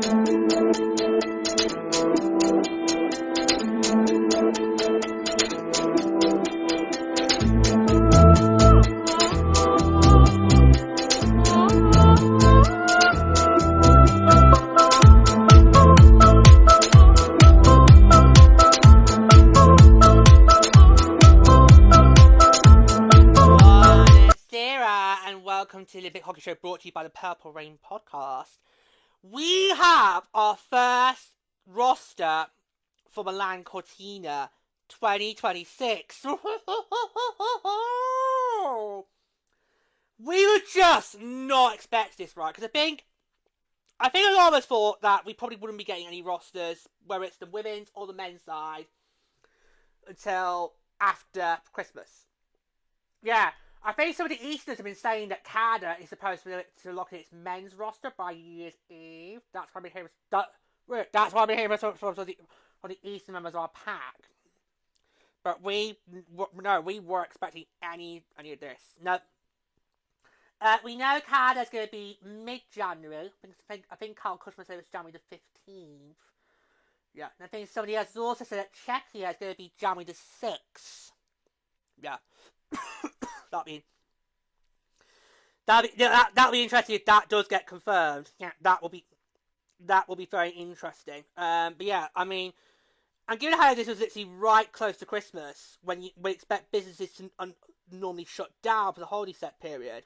To the Olympic Hockey Show, brought to you by the Purple Rain podcast. We have our first roster for Milan-Cortina 2026. We were just not expecting this, right? Because I think a lot of us thought that we probably wouldn't be getting any rosters, whether it's the women's or the men's side, until after Christmas. Yeah. I think some of the Easterners have been saying that Canada is supposed to lock in its men's roster by New Year's Eve. That's why I've been hearing from the Eastern members of our pack. But we weren't expecting any of this. No. We know Canada's going to be mid-January. I think Carl Cushman said it was January the 15th. Yeah. And I think somebody else also said that Czechia is going to be January the 6th. Yeah. That'll be interesting if that does get confirmed. Yeah, that will be very interesting. But yeah, I mean, and given how this was literally right close to Christmas, when we expect businesses to normally shut down for the holiday set period,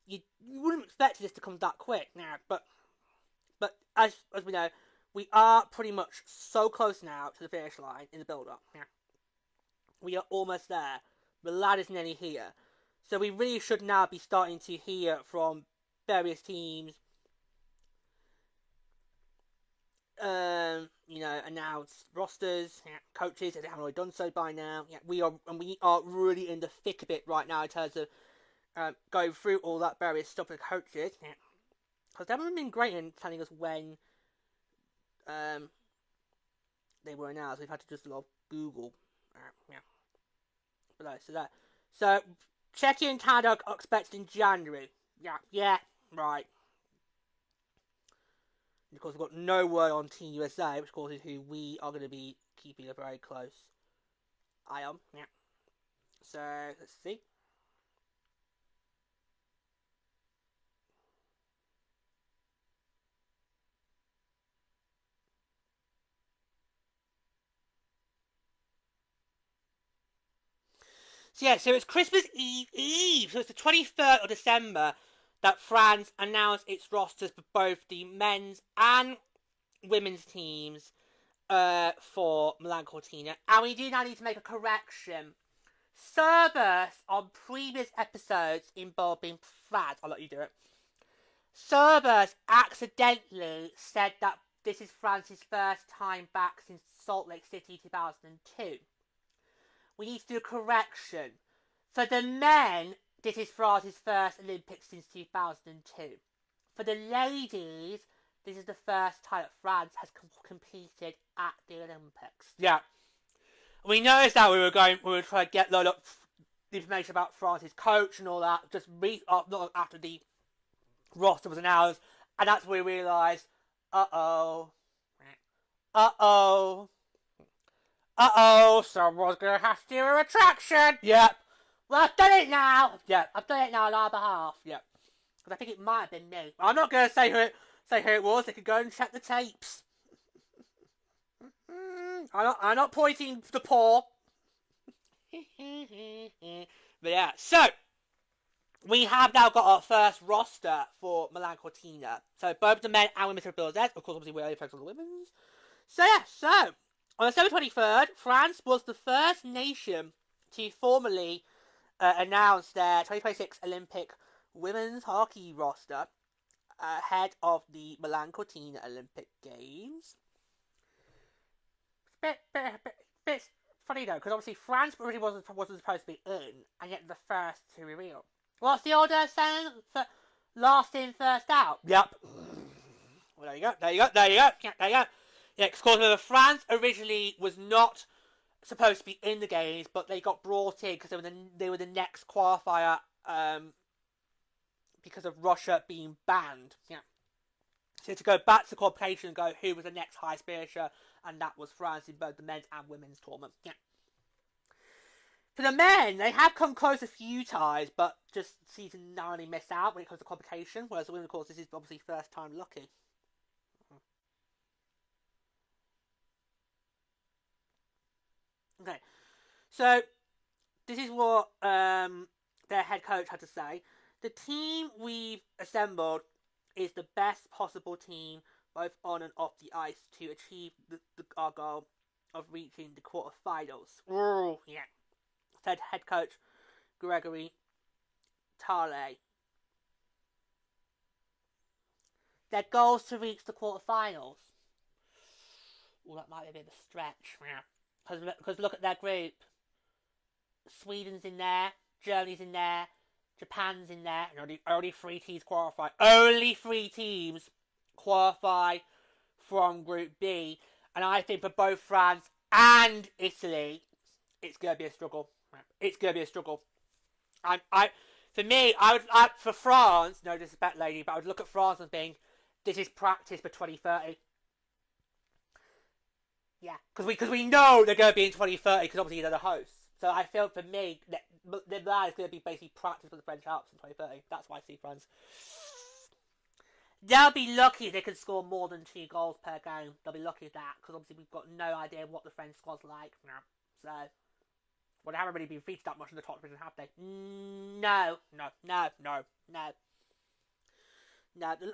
you wouldn't expect this to come that quick. Now, but as we know, we are pretty much so close now to the finish line in the build-up. Yeah. We are almost there. The lad is nearly here. So we really should now be starting to hear from various teams, announce rosters, coaches, if they haven't already done so by now. Yeah, we are really in the thick of it right now in terms of going through all that various stuff with coaches. Yeah. Because they haven't been great in telling us when they were announced. We've had to just Google. Yeah. So Czechia and Canada are expected in January. Yeah, right. And of course, we've got no word on Team USA, which of course is who we are going to be keeping a very close eye on. Yeah. So let's see. So it's Christmas Eve. So it's the 23rd of December that France announced its rosters for both the men's and women's teams for Milan-Cortina. And we do now need to make a correction. Cerberus, on previous episodes involving France, I'll let you do it. Cerberus accidentally said that this is France's first time back since Salt Lake City 2002. We need to do a correction. For the men, this is France's first Olympics since 2002. For the ladies, this is the first time that France has competed at the Olympics. Yeah. We noticed that we were trying to get load of information about France's coach and all that, just not after the roster was announced, and that's when we realised, someone's going to have to do a retraction. Yep. Well, I've done it now. Yep, I've done it now on our behalf. Yep. Because I think it might have been me. I'm not going to say who it was. They could go and check the tapes. I'm not pointing the paw. But yeah, so we have now got our first roster for Milan-Cortina. So both the men and women's rebuilds. Of course, obviously, we're only focused on the women's. So on December 23rd, France was the first nation to formally announce their 2026 Olympic women's hockey roster ahead of the Milan-Cortina Olympic Games. Bit funny though, because obviously France really wasn't supposed to be in, and yet the first to reveal. What's the old saying? Last in, first out. Yep. Well, there you go. Yeah, because France originally was not supposed to be in the games, but they got brought in because they were the next qualifier because of Russia being banned. Yeah. to go back to the qualification and go who was the next highest finisher, and that was France in both the men's and women's tournament. Yeah. For the men, they have come close a few times, but just season narrowly missed out when it comes to qualification, whereas the women, of course, this is obviously first time lucky. Okay, so this is what their head coach had to say. The team we've assembled is the best possible team, both on and off the ice, to achieve our goal of reaching the quarterfinals. Oh, yeah, said head coach Gregory Tale. Their goals to reach the quarterfinals. Oh, that might be a bit of a stretch. Because look at their group. Sweden's in there, Germany's in there, Japan's in there, and only 3 teams qualify. Only 3 teams qualify from Group B. And I think for both France and Italy, it's going to be a struggle. It's going to be a struggle. For me, for France, no disrespect, lady, but I would look at France and think, this is practice for 2030. Yeah, because we know they're going to be in 2030, because obviously they're the hosts. So I feel for me, that is going to be basically practice for the French Alps in 2030. That's why I see France. They'll be lucky if they can score more than 2 goals per game. They'll be lucky at that, because obviously we've got no idea what the French squad's like. So, well, they haven't really been featured that much in the top division, have they? No.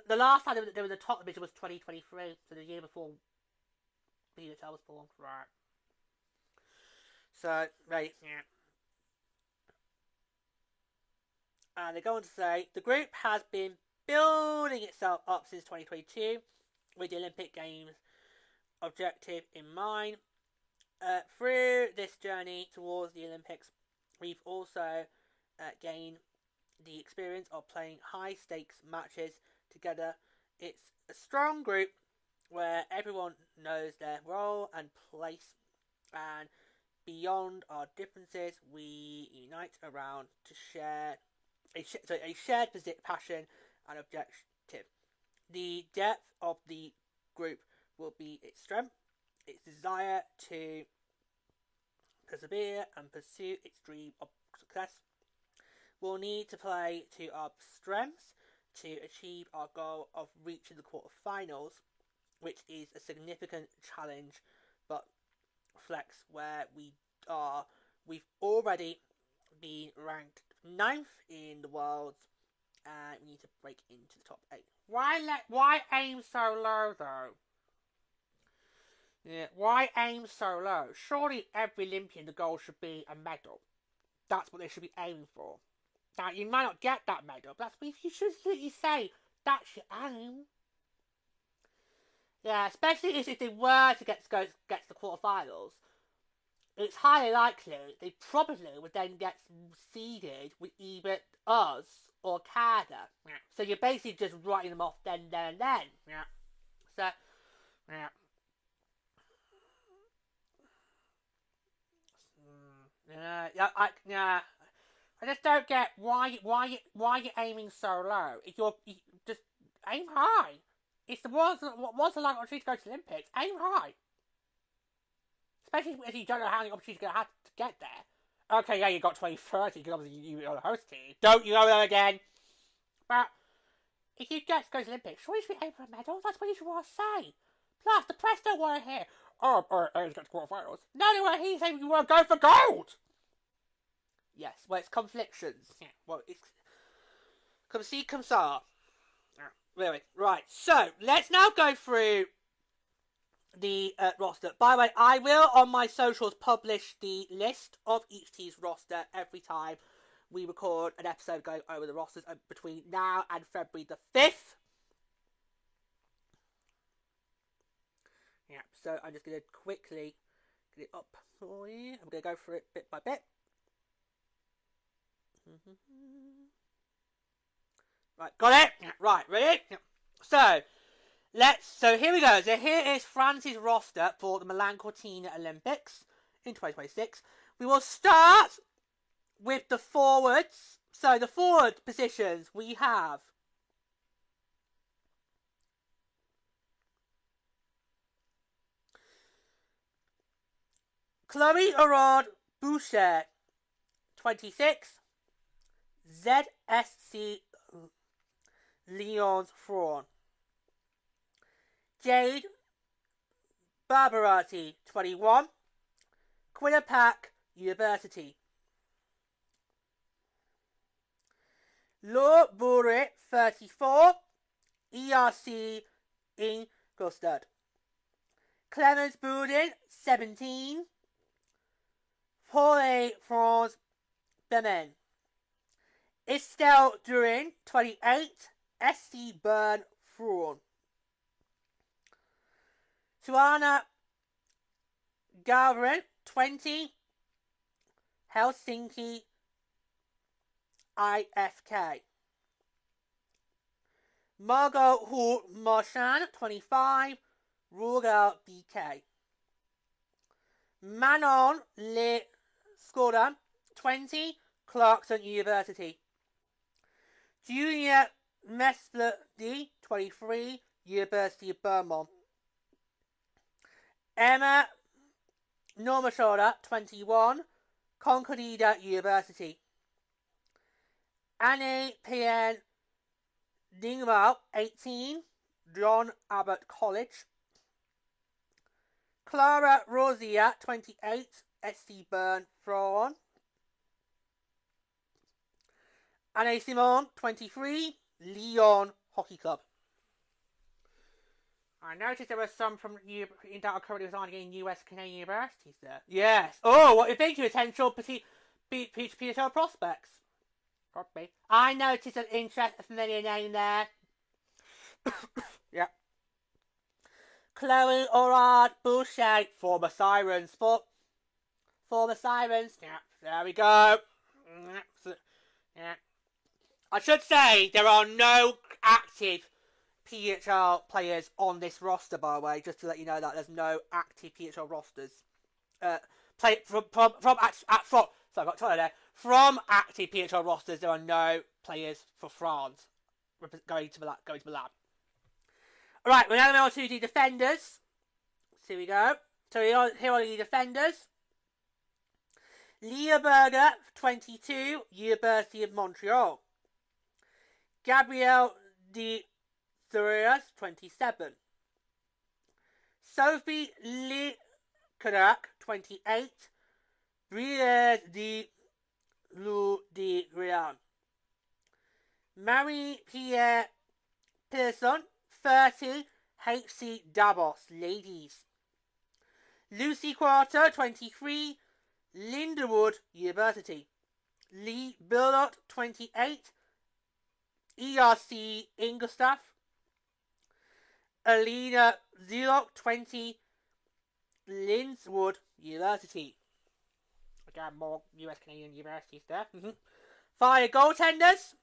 The last time they were in the top division was 2023, so the year before PWHL was formed. Right. So, right, yeah. And they go on to say, the group has been building itself up since 2022 with the Olympic Games objective in mind. Through this journey towards the Olympics, we've also gained the experience of playing high-stakes matches together. It's a strong group where everyone knows their role and place, and beyond our differences, we unite around to share a shared passion and objective. The depth of the group will be its strength, its desire to persevere and pursue its dream of success. We'll need to play to our strengths to achieve our goal of reaching the quarterfinals, which is a significant challenge, but flex where we are. We've already been ranked 9th in the world, and we need to break into the top 8. Why aim so low, though? Yeah, why aim so low? Surely every Olympian, the goal should be a medal. That's what they should be aiming for. Now, you might not get that medal, but that's what you should say. That's your aim. Yeah, especially if they were to get to the quarterfinals, it's highly likely they probably would then get seeded with either us or Canada. Yeah. So you're basically just writing them off then, and then. Yeah. So, yeah. I just don't get why you're aiming so low. If you just aim high. It's the ones that like opportunity to go to the Olympics. Aim high. Especially if you don't know how many opportunities you're going to have to get there. Okay, yeah, you got 2030 because obviously you're the host team. Don't you go there again. But if you get to go to the Olympics, surely you should be aiming for a medal. That's what you should want to say. Plus, the press don't want to hear, let's get to quarterfinals. No, they want to hear you saying you want to go for gold. Yes, well, it's conflictions. Yeah, well, it's come see, come saw. Really, right. So let's now go through the roster. By the way, I will on my socials publish the list of each team's roster every time we record an episode going over the rosters between now and February the 5th. Yeah, so I'm just going to quickly get it up for you. I'm going to go through it bit by bit. Right, got it? Right, ready? So here we go. So here is France's roster for the Milan-Cortina Olympics in 2026. We will start with the forwards. So the forward positions we have Chloe Arad Boucher, 26. ZSC Lyons Fraun. Jade Barbarati, 21. Quinnipiac University. Laure Bourret, 34. ERC Ingolstadt. Clemens Boudin, 17. Paul France Bemen. Estelle Durin, 28. SC Bern Fraun. Joanna Gavrin, 20. Helsinki IFK. Margot Hall Marchand, 25. Royal BK. Manon Le Scodan, 20. Clarkson University. Julia Mespledy, 23. University of Vermont. Emma Normashoda, 21. Concordia University. Annie Pierre Dingwall, 18. John Abbott College. Clara Rosia, 28. SC Bern Fraun. Anne Simon, 23. Lyon Hockey Club. I noticed there were some from that are currently residing in US Canadian universities there. Yes. Oh, what do you think of potential PWHL prospects? Probably. I noticed an interest, a familiar name there. Yeah. Chloe Orard Boucher, former Sirens. Former Sirens. Yeah, there we go. Yeah. I should say there are no active PHL players on this roster, by the way, just to let you know that there's no active PHL rosters. From active PHL rosters, there are no players for France going to Milan. Alright, we're now on to the defenders. So here we go. So here are the defenders. Leah Berger, 22, University of Montreal. Gabrielle de Thurias, 27. Sophie Leclerc, 28. Brielle de Lou de Rian. Marie-Pierre Pearson, 30. HC Davos, ladies. Lucy Quarter, 23. Lindenwood University. Lee Burlott, 28. ERC Ingolstadt. Alina Zilok, 20. Lindswood University. Again, more US Canadian universities there. Fire goaltenders.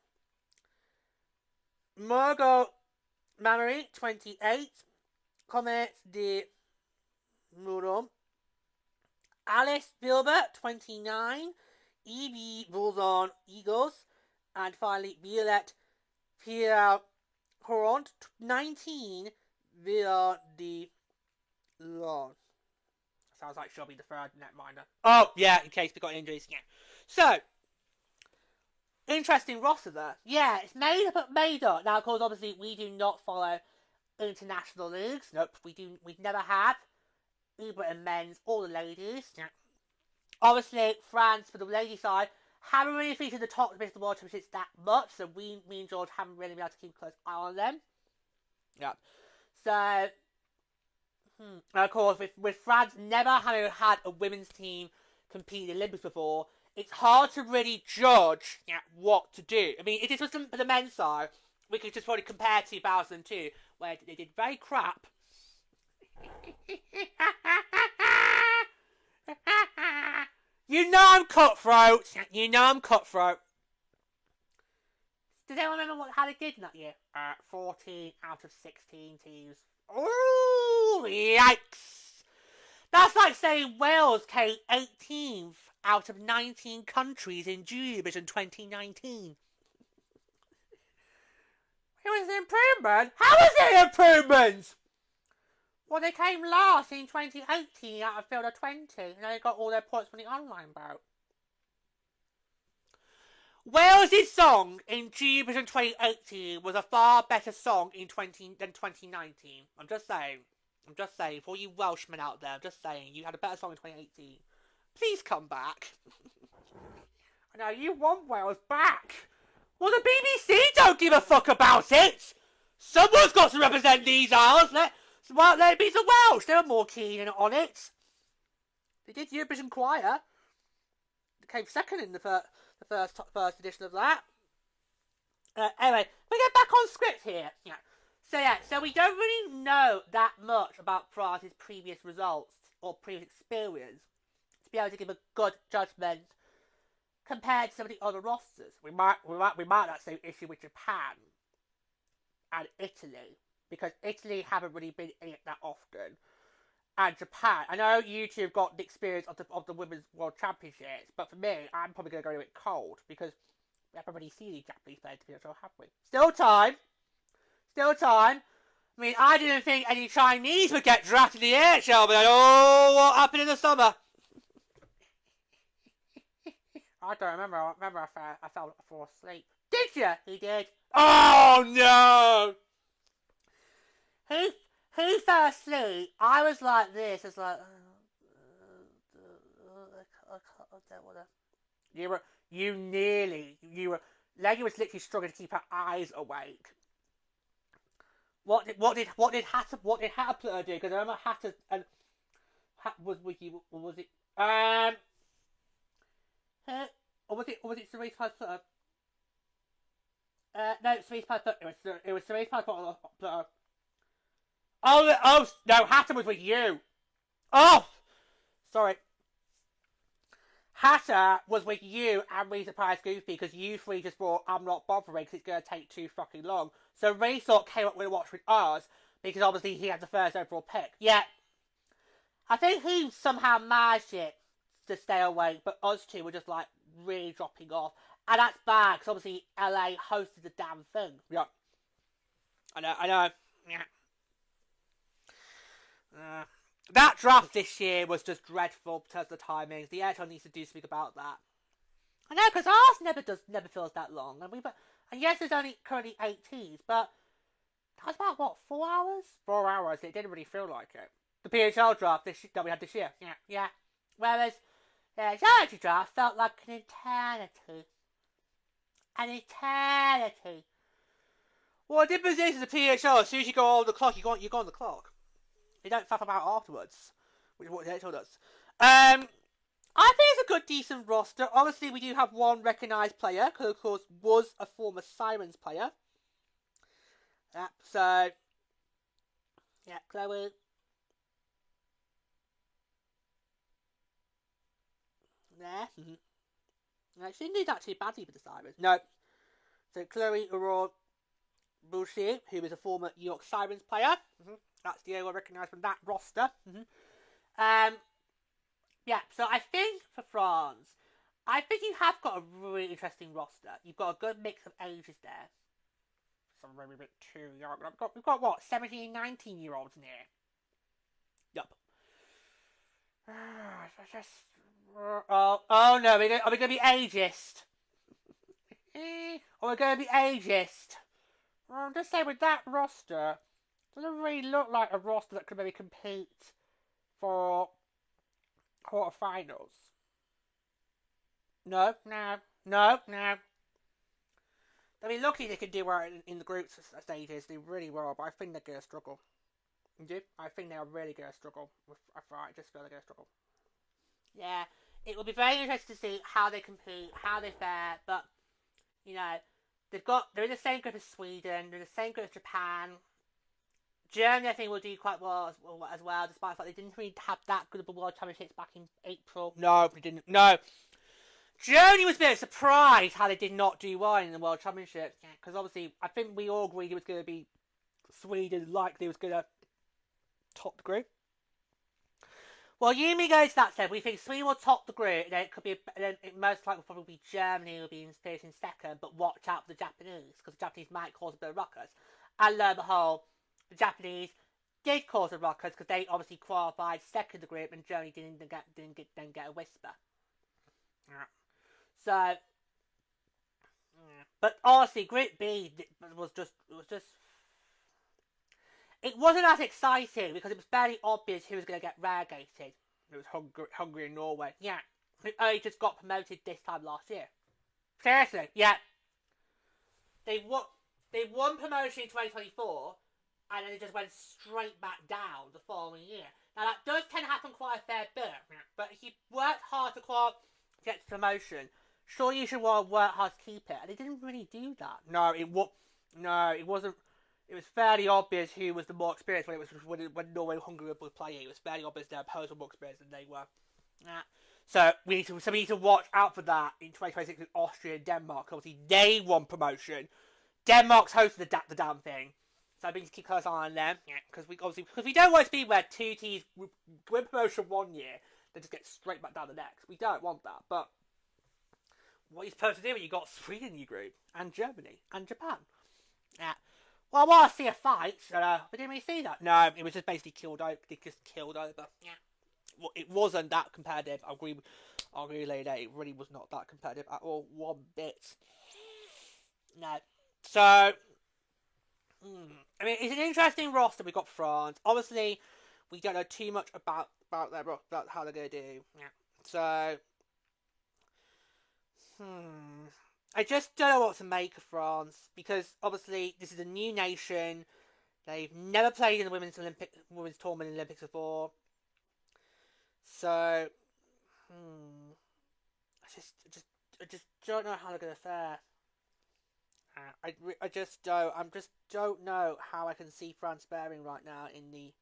Margot Mamery, 28. Comets de Murom. Alice Bilbert, 29. E.B. Boulzon Eagles. And finally, Violette Pierre Courant, 19. Villa de Lon. Sounds like she'll be the third netminder. Oh, yeah, in case we got injuries. Yeah. So, interesting roster there. Yeah, it's made up. Now, of course, obviously, we do not follow international leagues. Nope, we never have. Either in men's or the ladies. Yeah. Obviously, France, for the ladies' side, haven't really featured the top of the World Championships that much, so me and George haven't really been able to keep a close eye on them. Yeah. So, of course, with France never having had a women's team compete in the Olympics before, it's hard to really judge what to do. I mean, if this was for the men's side, we could just probably compare 2002, where they did very crap. You know I'm cutthroat. Does anyone remember how they did in that year? 14 out of 16 teams. Oh, yikes. That's like saying Wales came 18th out of 19 countries in Eurovision 2019. It was an improvement. How was it an improvement? Well, they came last in 2018 out of field of 20, and they got all their points from the online bout. Wales' song in Eurovision 2018 was a far better song than 2019. I'm just saying, for you Welshmen out there, I'm just saying, you had a better song in 2018. Please come back. I know, you want Wales back. Well, the BBC don't give a fuck about it. Someone's got to represent these Isles. Let it be the Welsh. They were more keen on it. They did Eurovision Choir. They came second in the first edition of that. Anyway, we get back on script here. So we don't really know that much about France's previous results or previous experience to be able to give a good judgment compared to some of the other rosters. We might not say issue with Japan and Italy, because Italy haven't really been in it that often. And Japan, I know you two have got the experience of the Women's World Championships, but for me, I'm probably going to go a bit cold, because we haven't really seen the Japanese players to be able to, have we? Still time. I mean, I didn't think any Chinese would get drafted in the AHL, but what happened in the summer? I don't remember. I remember I fell asleep. Did you? He did. Oh no! Who fell asleep? I was like this. It's like I don't wanna. Leggy was literally struggling to keep her eyes awake. What did Hatter do? Because I remember Hatter and was with you. Or was it? Or was it Cerise Pies Flutter? No, Cerise Pies Flutter. It was Cerise Pies Flutter. Oh no, Hatter was with you. Oh, sorry. Hatter was with you and Reese Price Goofy, because you three just brought I'm not bothering because it's going to take too fucking long. So Reese came up with a watch with us because obviously he had the first overall pick. Yeah. I think he somehow managed it to stay awake, but us two were just like really dropping off. And that's bad because obviously LA hosted the damn thing. Yeah. I know. Yeah. That draft this year was just dreadful in terms of the timings. The NHL needs to do something about that. I know, because ours never feels that long. And yes, there's only currently 8 teams, but that's about, 4 hours? 4 hours, it didn't really feel like it. The PHL draft that we had this year. Yeah. Whereas the charity draft felt like an eternity. Well, the difference is the PHL, as soon as you go on the clock, you go on the clock. You don't faff about afterwards, which is what the NHL does. I think it's a good, decent roster. Obviously, we do have one recognised player, who, of course, was a former Sirens player. So, Chloe. There. She didn't do that too badly with the Sirens. No. So, Chloe Aurore Boucher, who is a former New York Sirens player. That's the only one recognised from that roster. So I think for France, I think you have got a really interesting roster. You've got a good mix of ages there. Some maybe a bit too young. We've got what, 17, 19-year-olds in here? Yup. Oh no, are we going to be ageist? Or we're going to be ageist? Well, I'm just saying, with that roster, it doesn't really look like a roster that could maybe compete for quarterfinals. No. They'll be lucky they can do well in the group stages. They really will, but I think they're going to struggle. I think they're really going to struggle. I just feel they're going to struggle. Yeah, it will be very interesting to see how they compete, how they fare, but, they're in the same group as Sweden, they're in the same group as Japan. Germany, I think, will do quite well as well, despite the fact they didn't really have that good of a World Championships back in April. No, they didn't. No. Germany was a bit surprised how they did not do well in the World Championships. Because obviously, I think we all agreed it was going to be Sweden likely was going to top the group. Well, Yumi goes that said, we think Sweden will top the group, and then it most likely will probably be Germany who will be in second, but watch out for the Japanese, because the Japanese might cause a bit of ruckus. And lo and behold, the Japanese did cause a ruckus because they obviously qualified second in the group and Germany didn't get a whisper. So, but honestly, Group B was just it wasn't as exciting because it was fairly obvious who was going to get relegated. It was Hungary and Norway. Yeah, who only just got promoted this time last year. Seriously, yeah. They won promotion in 2024, and then they just went straight back down the following year. Now that does tend to happen quite a fair bit, but if you worked hard to get to promotion, sure you should work hard to keep it, and they didn't really do that. No, it wasn't. It was fairly obvious who was the more experienced when Norway and Hungary were playing. It was fairly obvious their opponents were more experienced than they were. So we need to watch out for that in 2026 with Austria and Denmark. Obviously, they won promotion. Denmark's hosted the damn thing, so we need to keep close eye on them. Because we don't want it to be where two teams win promotion one year, then just get straight back down the next. We don't want that. But what you're supposed to do when you got Sweden in your group, and Germany, and Japan. Well, I want to see a fight, but we didn't really see that. No, it was just basically killed over. They just killed over. Well, it wasn't that competitive. I'll agree later. It really was not that competitive at all. One bit. No. So, I mean, it's an interesting roster. We got France. Obviously, we don't know too much about how they're going to do. So, I just don't know what to make of France because obviously this is a new nation. They've never played in the women's tournament in the Olympics before. So, I just don't know how they're gonna fare. I just don't know how I can see France faring right now in these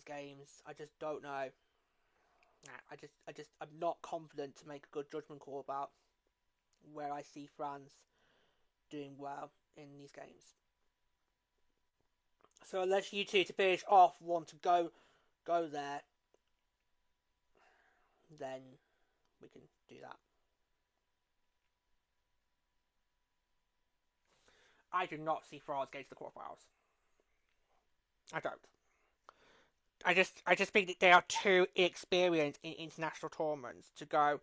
games. I just don't know. I'm not confident to make a good judgment call about where I see France doing well in these games. So unless you two to finish off want to go there, then we can do that. I do not see France getting to the quarterfinals. I don't. I just think that they are too experienced in international tournaments to go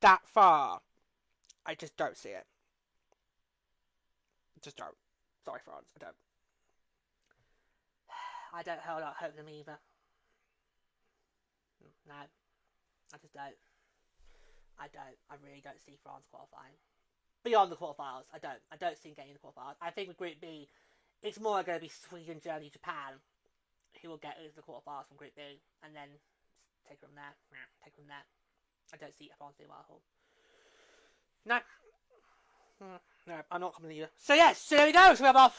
that far. I just don't see it. Just don't. Sorry, France. I don't. I don't hope them either. No. I just don't. I really don't see France qualifying. Beyond the quarterfinals, I don't see them getting in the quarterfinals. I think with Group B, it's more going to be Sweden, Germany, Japan who will get into the quarterfinals from Group B, and then take it from there. I don't see France doing well at all. No, I'm not coming either. So yes, so there we go. So we have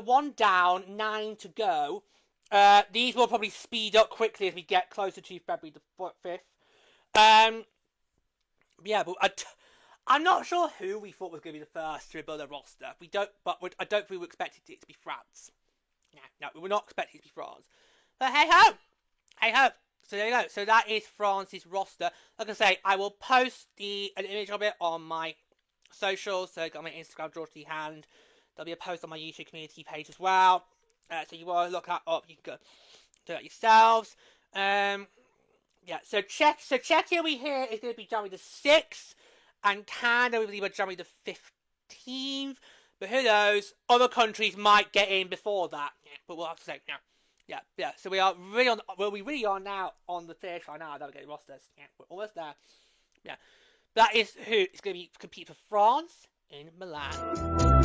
one down, 9 to go. These will probably speed up quickly as we get closer to February the 5th. Yeah, but I'm not sure who we thought was going to be the first to rebuild a roster. I don't think we expected it to be France. No, we were not expecting it to be France. But hey ho. So there you go. So that is France's roster. Like I say, I will post an image of it on my socials. So I got my Instagram, George D. Hand. There'll be a post on my YouTube community page as well. So you want to look that up. You can go do that yourselves. So Czechia we hear is going to be January the 6th, and Canada we believe are January the 15th. But who knows? Other countries might get in before that. But we'll have to say Yeah. So we are really on. Well, we really are now on the finish line now. Don't get rosters. We're almost there. That is who is going to be compete for France in Milan.